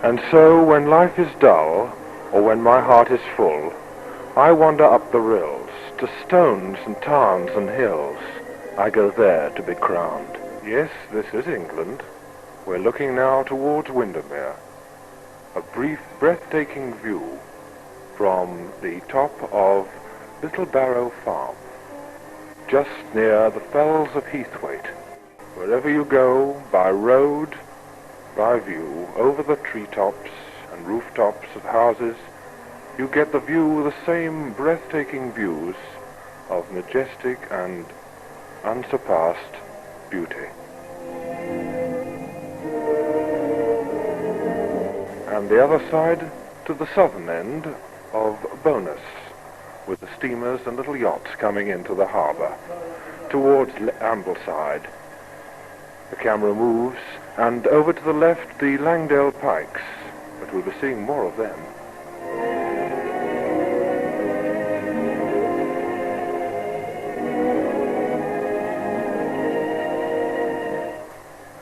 And so when life is dull, or when my heart is full, I wander up the rills, to stones and tarns and hills. I go there to be crowned. Yes, this is England. We're looking now towards Windermere. A brief, breathtaking view from the top of Little Barrow Farm, just near the fells of Heathwaite. Wherever you go, by road, by view, over the treetops and rooftops of houses, you get the view, the same breathtaking views of majestic and unsurpassed beauty. And the other side to the southern end of Bonus, with the steamers and little yachts coming into the harbour, towards Ambleside. The camera moves, and over to the left the Langdale Pikes, but we'll be seeing more of them.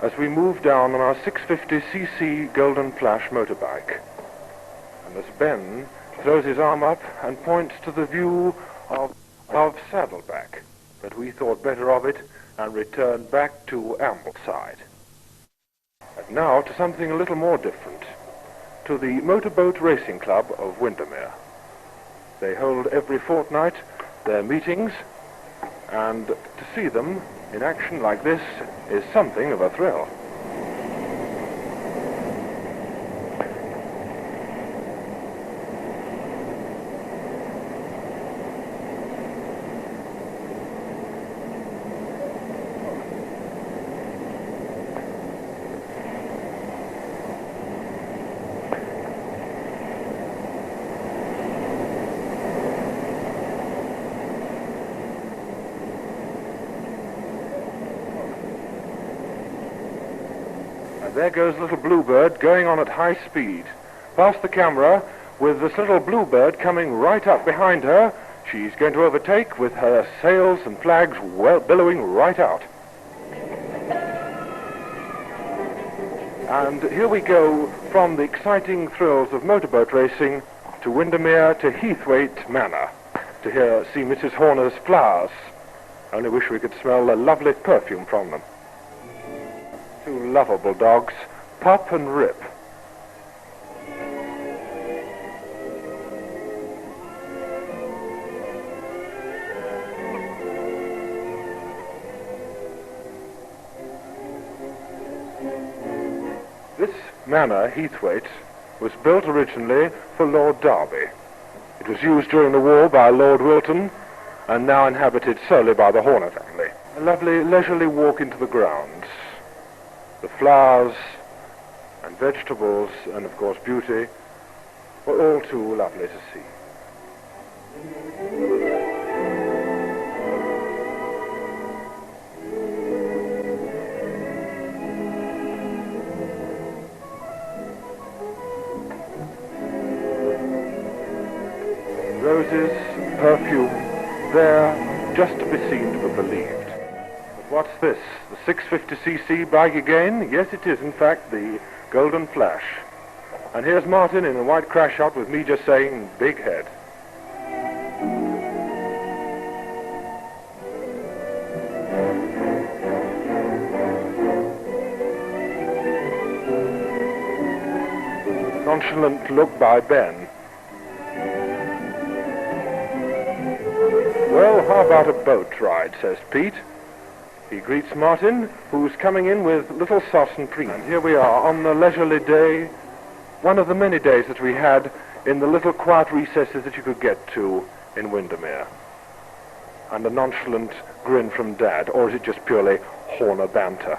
As we move down on our 650cc Golden Flash motorbike, and as Ben throws his arm up and points to the view of Saddleback, but we thought better of it and returned back to Ambleside. And now to something a little more different, to the Motorboat Racing Club of Windermere. They hold every fortnight their meetings, and to see them in action like this is something of a thrill. There goes little Bluebird going on at high speed. Past the camera, with this little Bluebird coming right up behind her. She's going to overtake with her sails and flags well billowing right out. And here we go from the exciting thrills of motorboat racing to Windermere to Heathwaite Manor to see Mrs. Horner's flowers. Only wish we could smell the lovely perfume from them. Two lovable dogs, Pop and Rip. This manor, Heathwaite, was built originally for Lord Derby. It was used during the war by Lord Wilton and now inhabited solely by the Horner family. A lovely leisurely walk into the grounds. The flowers and vegetables and, of course, beauty were all too lovely to see. Roses, perfume, there just to be seen to be believed. What's this? The 650cc bike again? Yes, it is, in fact, the Golden Flash. And here's Martin in a white crash shot with me just saying, big head. Nonchalant look by Ben. Well, how about a boat ride, says Pete. He greets Martin, who's coming in with little sauce and cream. And here we are on the leisurely day, one of the many days that we had in the little quiet recesses that you could get to in Windermere. And a nonchalant grin from Dad, or is it just purely Horner banter?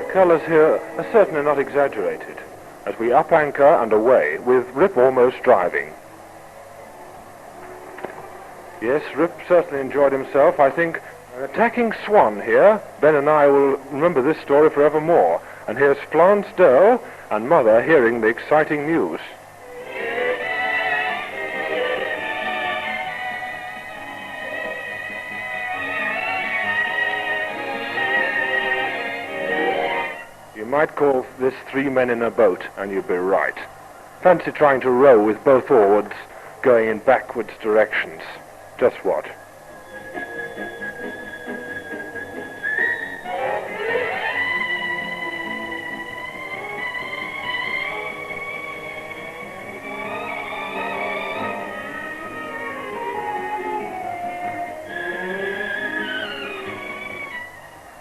The colours here are certainly not exaggerated, as we up anchor and away, with Rip almost driving. Yes, Rip certainly enjoyed himself. I think an attacking swan here. Ben and I will remember this story forevermore. And here's Florence Dell and Mother hearing the exciting news. You might call this 3 men in a boat, and you'd be right. Fancy trying to row with both oars going in backwards directions. Just what?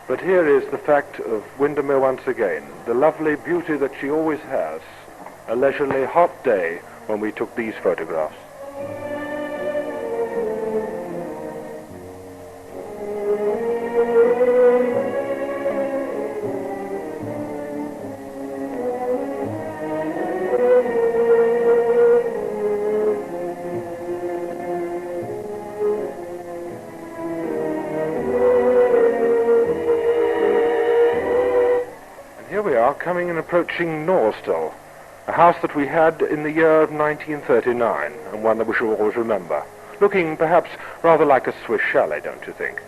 But here is the fact of Windermere once again, the lovely beauty that she always has. A leisurely hot day when we took these photographs. Here we are, coming and approaching Norstall, a house that we had in the year of 1939, and one that we shall always remember. Looking perhaps rather like a Swiss chalet, don't you think?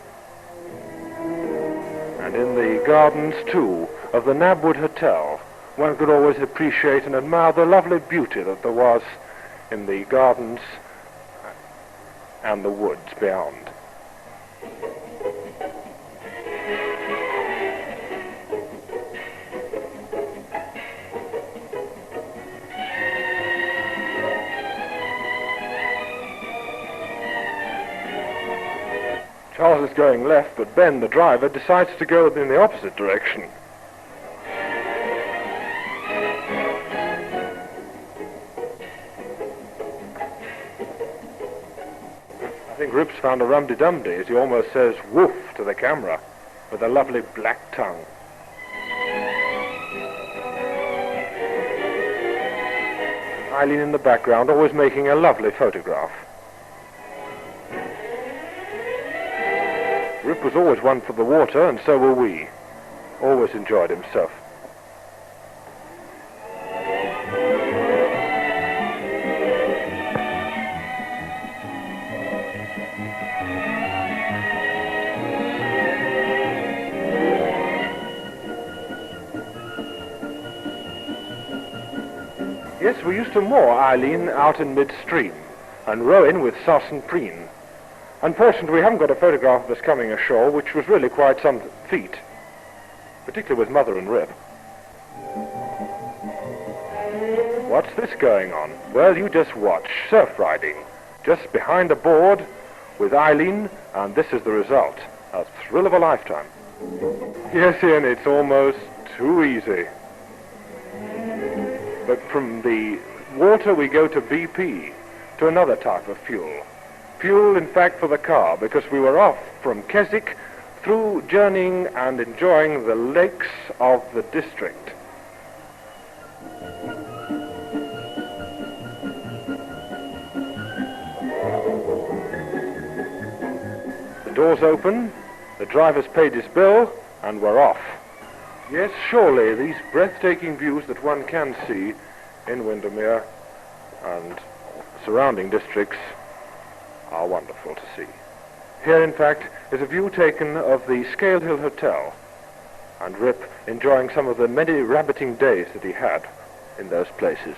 And in the gardens, too, of the Nabwood Hotel, one could always appreciate and admire the lovely beauty that there was in the gardens and the woods beyond. Charles is going left, but Ben, the driver, decides to go in the opposite direction. I think Rip's found a rum-de-dum-de as he almost says woof to the camera with a lovely black tongue. Eileen in the background, always making a lovely photograph. Rip was always one for the water, and so were we. Always enjoyed himself. Yes, we used to moor Eileen out in midstream, and row in with Sos and Preen. Unfortunately, we haven't got a photograph of us coming ashore, which was really quite some feat, particularly with Mother and Rip. What's this going on? Well, you just watch. Surf riding. Just behind a board with Eileen, and this is the result. A thrill of a lifetime. Yes, Ian, it's almost too easy. But from the water we go to BP, to another type of fuel. Fuel, in fact, for the car, because we were off from Keswick through journeying and enjoying the lakes of the district. The doors open, the driver's paid his bill, and we're off. Yes, surely these breathtaking views that one can see in Windermere and surrounding districts are wonderful to see. Here, in fact, is a view taken of the Scale Hill Hotel, and Rip enjoying some of the many rabbiting days that he had in those places.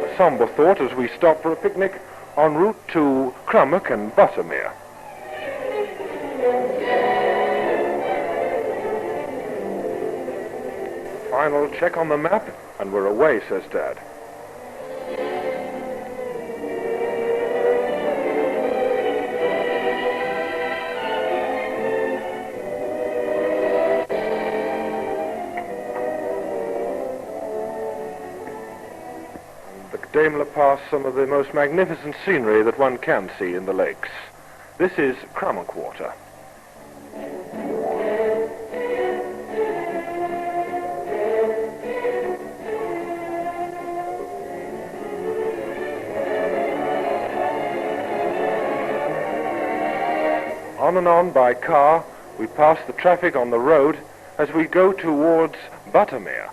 A somber thought as we stop for a picnic en route to Crummock and Buttermere. Final check on the map, and we're away, says Dad. The Daimler Pass, some of the most magnificent scenery that one can see in the lakes. This is Crummock Water. On and on by car, we pass the traffic on the road as we go towards Buttermere.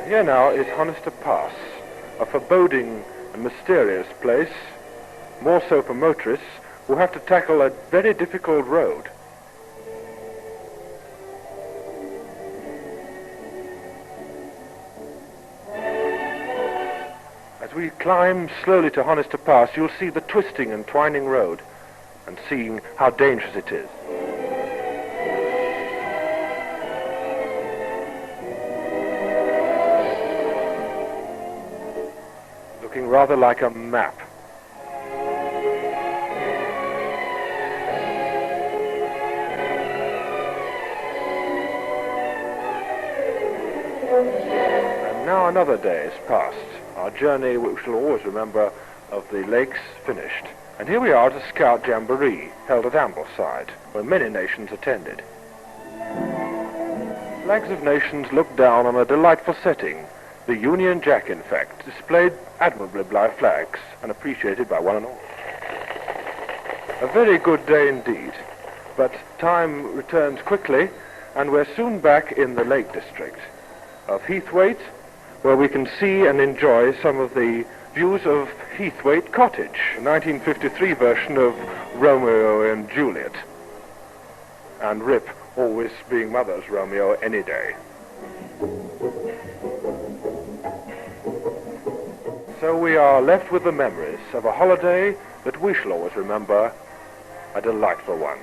Here now is Honister Pass, a foreboding and mysterious place, more so for motorists who have to tackle a very difficult road. As we climb slowly to Honister Pass, you'll see the twisting and twining road and seeing how dangerous it is. Looking rather like a map. And now another day has passed. Our journey, which we shall always remember, of the lakes finished. And here we are at a Scout Jamboree held at Ambleside, where many nations attended. Flags of nations look down on a delightful setting. The Union Jack, in fact, displayed admirably by flags and appreciated by one and all. A very good day indeed, but time returns quickly, and we're soon back in the Lake District of Heathwaite, where we can see and enjoy some of the views of Heathwaite Cottage, a 1953 version of Romeo and Juliet, and Rip always being mother's Romeo any day. So we are left with the memories of a holiday that we shall always remember, a delightful one.